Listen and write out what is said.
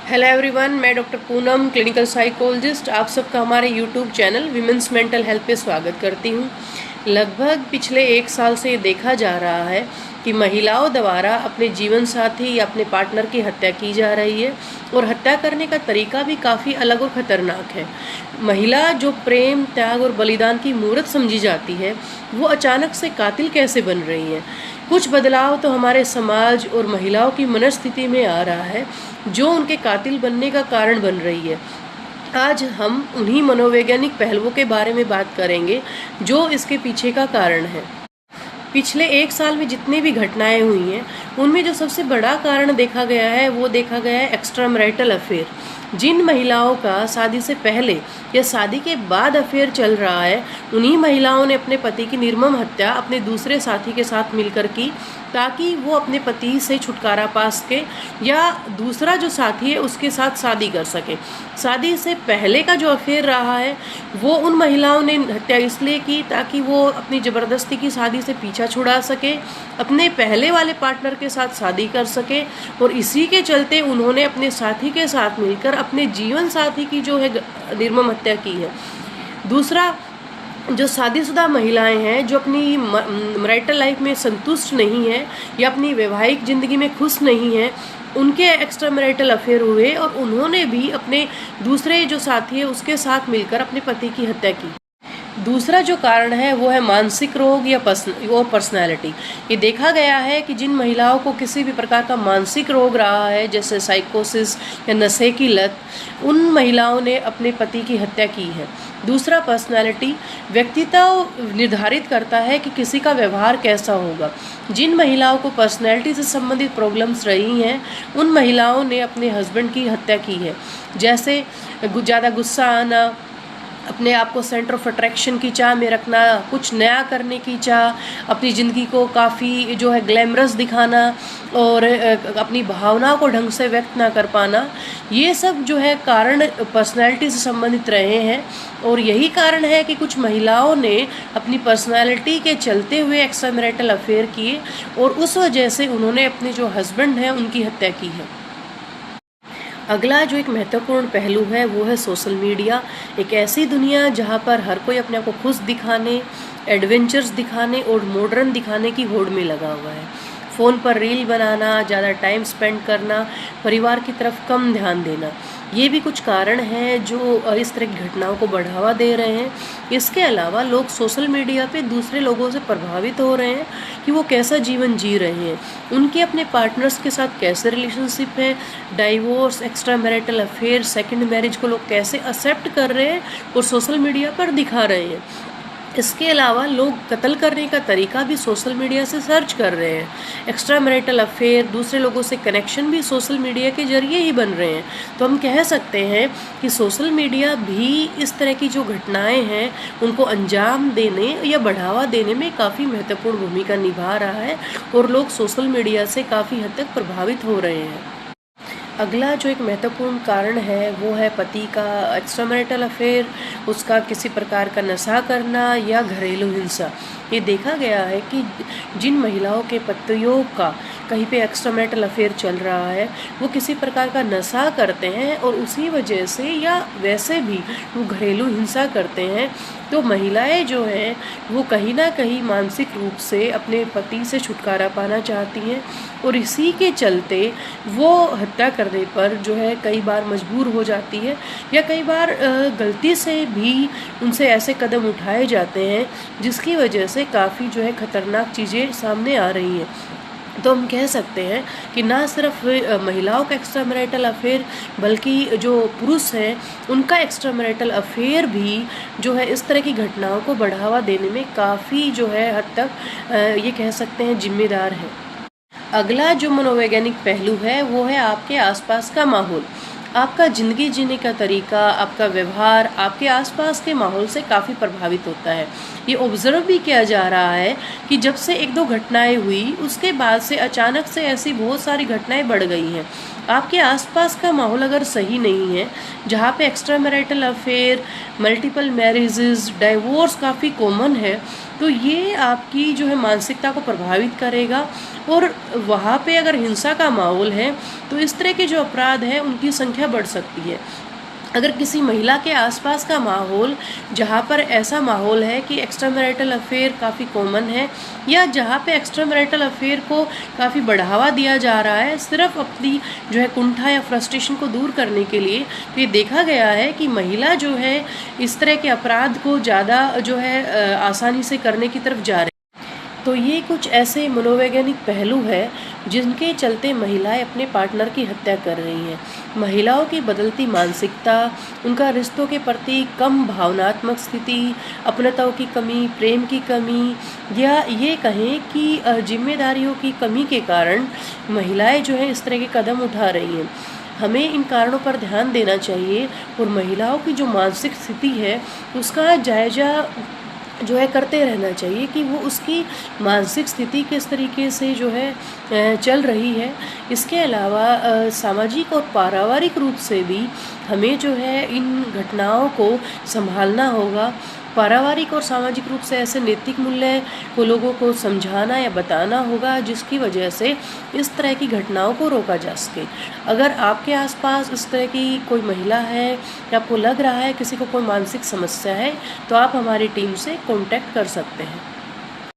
Hello everyone, मैं doctor Poonam clinical psychologist आप सबका हमारे YouTube channel women's mental health पे स्वागत करती हूँ। लगभग पिछले 1 साल से ये देखा जा रहा है कि महिलाओं द्वारा अपने जीवन साथी या अपने पार्टनर की हत्या की जा रही है और हत्या करने का तरीका भी काफ़ी अलग और ख़तरनाक है। महिला जो प्रेम, त्याग और बलिदान की मूर्त समझी जाती है, वो अचानक से कातिल कैसे बन रही है। कुछ बदलाव तो हमारे समाज और महिलाओं की मनस्थिति में आ रहा है जो उनके कातिल बनने का कारण बन रही है। आज हम उन्हीं मनोवैज्ञानिक पहलुओं के बारे में बात करेंगे जो इसके पीछे का कारण है। पिछले 1 साल में जितनी भी घटनाएं हुई हैं उनमें जो सबसे बड़ा कारण देखा गया है वो देखा गया है एक्स्ट्रा मैरिटल अफेयर। जिन महिलाओं का शादी से पहले या शादी के बाद अफेयर चल रहा है, उन्हीं महिलाओं ने अपने पति की निर्मम हत्या अपने दूसरे साथी के साथ मिलकर की ताकि वो अपने पति से छुटकारा पा सके या दूसरा जो साथी है उसके साथ शादी कर सके। शादी से पहले का जो अफेयर रहा है वो उन महिलाओं ने हत्या इसलिए की ताकि वो अपनी ज़बरदस्ती की शादी से पीछा छुड़ा सके, अपने पहले वाले पार्टनर के साथ शादी कर सके और इसी के चलते उन्होंने अपने साथी के साथ मिलकर अपने जीवन साथी की जो है निर्मम हत्या की है। दूसरा, जो शादीशुदा महिलाएं हैं जो अपनी मैरिटल लाइफ में संतुष्ट नहीं है या अपनी वैवाहिक ज़िंदगी में खुश नहीं है, उनके एक्स्ट्रा मैरिटल अफेयर हुए और उन्होंने भी अपने दूसरे जो साथी है उसके साथ मिलकर अपने पति की हत्या की। दूसरा जो कारण है वो है मानसिक रोग या पर्सनैलिटी। ये देखा गया है कि जिन महिलाओं को किसी भी प्रकार का मानसिक रोग रहा है जैसे साइकोसिस या नशे की लत, उन महिलाओं ने अपने पति की हत्या की है। दूसरा, पर्सनैलिटी व्यक्तित्व निर्धारित करता है कि किसी का व्यवहार कैसा होगा। जिन महिलाओं को पर्सनैलिटी से संबंधित प्रॉब्लम्स रही हैं उन महिलाओं ने अपने हस्बैंड की हत्या की है, जैसे ज़्यादा गुस्सा आना, अपने आप को सेंटर ऑफ अट्रैक्शन की चाह में रखना, कुछ नया करने की चाह, अपनी ज़िंदगी को काफ़ी जो है ग्लैमरस दिखाना और अपनी भावनाओं को ढंग से व्यक्त ना कर पाना, ये सब जो है कारण पर्सनैलिटी से संबंधित रहे हैं। और यही कारण है कि कुछ महिलाओं ने अपनी पर्सनैलिटी के चलते हुए एक्स्ट्रा मैरिटल अफेयर किए और उस वजह से उन्होंने अपने जो हस्बैंड हैं उनकी हत्या की है। अगला जो एक महत्वपूर्ण पहलू है वो है सोशल मीडिया। एक ऐसी दुनिया जहाँ पर हर कोई अपने आप को खुश दिखाने, एडवेंचर्स दिखाने और मॉडर्न दिखाने की होड़ में लगा हुआ है। फ़ोन पर रील बनाना, ज़्यादा टाइम स्पेंड करना, परिवार की तरफ कम ध्यान देना, ये भी कुछ कारण हैं जो इस तरह की घटनाओं को बढ़ावा दे रहे हैं। इसके अलावा लोग सोशल मीडिया पे दूसरे लोगों से प्रभावित हो रहे हैं कि वो कैसा जीवन जी रहे हैं, उनके अपने पार्टनर्स के साथ कैसे रिलेशनशिप है, divorce, extra marital affair, second marriage को लोग कैसे एक्सेप्ट कर रहे हैं और सोशल मीडिया पर दिखा रहे हैं। इसके अलावा लोग कत्ल करने का तरीका भी सोशल मीडिया से सर्च कर रहे हैं। एक्स्ट्रा मैरिटल अफेयर, दूसरे लोगों से कनेक्शन भी सोशल मीडिया के जरिए ही बन रहे हैं। तो हम कह सकते हैं कि सोशल मीडिया भी इस तरह की जो घटनाएं हैं उनको अंजाम देने या बढ़ावा देने में काफ़ी महत्वपूर्ण भूमिका निभा रहा है और लोग सोशल मीडिया से काफ़ी हद तक प्रभावित हो रहे हैं। अगला जो एक महत्वपूर्ण कारण है वो है पति का एक्स्ट्रा मैरिटल अफेयर, उसका किसी प्रकार का नशा करना या घरेलू हिंसा। ये देखा गया है कि जिन महिलाओं के पतियों का कहीं पे एक्स्ट्रा मैरिटल अफेयर चल रहा है वो किसी प्रकार का नशा करते हैं और उसी वजह से या वैसे भी वो घरेलू हिंसा करते हैं, तो महिलाएं जो हैं वो कहीं ना कहीं मानसिक रूप से अपने पति से छुटकारा पाना चाहती हैं और इसी के चलते वो हत्या करने पर जो है कई बार मजबूर हो जाती है या कई बार गलती से भी उनसे ऐसे कदम उठाए जाते हैं जिसकी वजह से काफ़ी जो है ख़तरनाक चीज़ें सामने आ रही हैं। तो हम कह सकते हैं कि ना सिर्फ महिलाओं का एक्स्ट्रा मैरिटल अफेयर बल्कि जो पुरुष हैं उनका एक्स्ट्रा मैरिटल अफेयर भी जो है इस तरह की घटनाओं को बढ़ावा देने में काफ़ी जो है हद तक ये कह सकते हैं जिम्मेदार है। अगला जो मनोवैज्ञानिक पहलू है वो है आपके आसपास का माहौल। आपका ज़िंदगी जीने का तरीका, आपका व्यवहार आपके आसपास के माहौल से काफ़ी प्रभावित होता है। ये ऑब्ज़र्व भी किया जा रहा है कि जब से 1-2 घटनाएं हुई उसके बाद से अचानक से ऐसी बहुत सारी घटनाएं बढ़ गई हैं। आपके आसपास का माहौल अगर सही नहीं है, जहाँ पे extra marital affair, multiple marriages, divorce काफ़ी कॉमन है, तो ये आपकी जो है मानसिकता को प्रभावित करेगा। और वहाँ पे अगर हिंसा का माहौल है तो इस तरह के जो अपराध हैं उनकी संख्या बढ़ सकती है। अगर किसी महिला के आसपास का माहौल, जहाँ पर ऐसा माहौल है कि एक्स्ट्रा मैरिटल अफेयर काफ़ी कॉमन है, या जहाँ पे एक्स्ट्रा मैरिटल अफेयर को काफ़ी बढ़ावा दिया जा रहा है सिर्फ अपनी जो है कुंठा या फ्रस्ट्रेशन को दूर करने के लिए, तो ये देखा गया है कि महिला जो है इस तरह के अपराध को ज़्यादा जो है आसानी से करने की तरफ जा रही है। तो ये कुछ ऐसे मनोवैज्ञानिक पहलू हैं जिनके चलते महिलाएं अपने पार्टनर की हत्या कर रही हैं। महिलाओं की बदलती मानसिकता, उनका रिश्तों के प्रति कम भावनात्मक स्थिति, अपनताओं की कमी, प्रेम की कमी, या ये कहें कि जिम्मेदारियों की कमी के कारण महिलाएं जो है इस तरह के कदम उठा रही हैं। हमें इन कारणों पर ध्यान देना चाहिए और महिलाओं की जो मानसिक स्थिति है उसका जायजा जो है करते रहना चाहिए कि वो उसकी मानसिक स्थिति किस तरीके से जो है चल रही है। इसके अलावा सामाजिक और पारिवारिक रूप से भी हमें जो है इन घटनाओं को संभालना होगा। पारिवारिक और सामाजिक रूप से ऐसे नैतिक मूल्य को लोगों को समझाना या बताना होगा जिसकी वजह से इस तरह की घटनाओं को रोका जा सके। अगर आपके आसपास इस तरह की कोई महिला है या आपको लग रहा है किसी को कोई मानसिक समस्या है, तो आप हमारी टीम से कांटेक्ट कर सकते हैं।